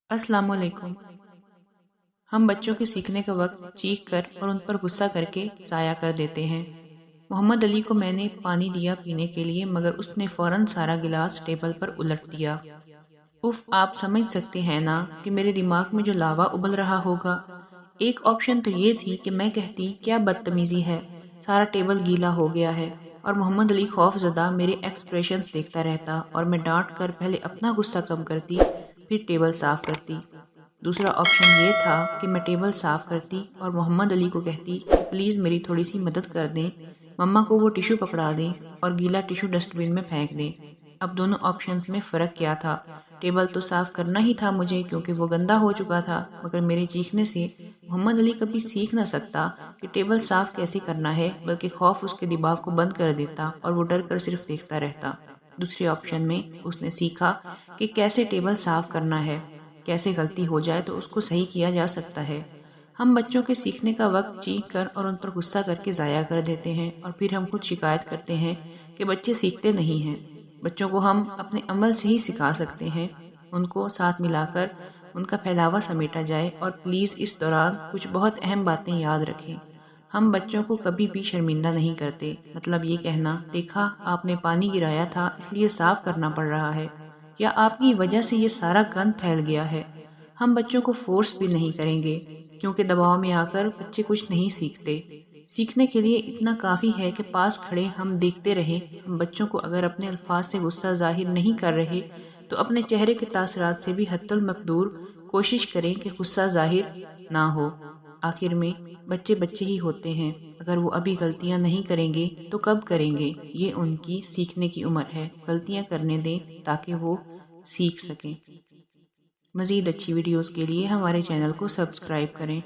अस्सलाम वालेकुम। हम बच्चों के सीखने का वक्त चीख कर और उन पर गुस्सा करके ज़ाया कर देते हैं। मोहम्मद अली को मैंने पानी दिया पीने के लिए, मगर उसने फ़ौरन सारा गिलास टेबल पर उलट दिया। उफ, आप समझ सकते हैं ना कि मेरे दिमाग में जो लावा उबल रहा होगा। एक ऑप्शन तो ये थी कि मैं कहती क्या बदतमीज़ी है, सारा टेबल गीला हो गया है, और मोहम्मद अली खौफजदा मेरे एक्सप्रेशंस देखता रहता और मैं डांट कर पहले अपना गुस्सा कम करती, फिर टेबल साफ़ करती। दूसरा ऑप्शन ये था कि मैं टेबल साफ़ करती और मोहम्मद अली को कहती कि प्लीज़ मेरी थोड़ी सी मदद कर दें, मम्मा को वो टिशू पकड़ा दें और गीला टिशू डस्टबिन में फेंक दें। अब दोनों ऑप्शंस में फ़र्क क्या था? टेबल तो साफ़ करना ही था मुझे, क्योंकि वो गंदा हो चुका था, मगर मेरे चीखने से मोहम्मद अली कभी सीख ना सकता कि टेबल साफ़ कैसे करना है, बल्कि खौफ उसके दिमाग को बंद कर देता और वो डर कर सिर्फ देखता रहता। दूसरे ऑप्शन में उसने सीखा कि कैसे टेबल साफ़ करना है, कैसे गलती हो जाए तो उसको सही किया जा सकता है। हम बच्चों के सीखने का वक्त चीख कर और उन पर गुस्सा करके ज़ाया कर देते हैं, और फिर हम खुद शिकायत करते हैं कि बच्चे सीखते नहीं हैं। बच्चों को हम अपने अमल से ही सिखा सकते हैं। उनको साथ मिलाकर उनका फैलावा समेटा जाए, और प्लीज़ इस दौरान कुछ बहुत अहम बातें याद रखें। हम बच्चों को कभी भी शर्मिंदा नहीं करते। मतलब ये कहना, देखा आपने पानी गिराया था इसलिए साफ करना पड़ रहा है, या आपकी वजह से ये सारा गंद फैल गया है। हम बच्चों को फोर्स भी नहीं करेंगे, क्योंकि दबाव में आकर बच्चे कुछ नहीं सीखते। सीखने के लिए इतना काफ़ी है कि पास खड़े हम देखते रहें। हम बच्चों को अगर अपने अल्फाज से गुस्सा जाहिर नहीं कर रहे, तो अपने चेहरे के तासरात से भी हत्तल मकदूर कोशिश करें कि गुस्सा जाहिर ना हो। आखिर में बच्चे बच्चे ही होते हैं। अगर वो अभी गलतियां नहीं करेंगे तो कब करेंगे? ये उनकी सीखने की उम्र है। गलतियां करने दें ताकि वो सीख सकें। मज़ीद अच्छी वीडियोस के लिए हमारे चैनल को सब्सक्राइब करें।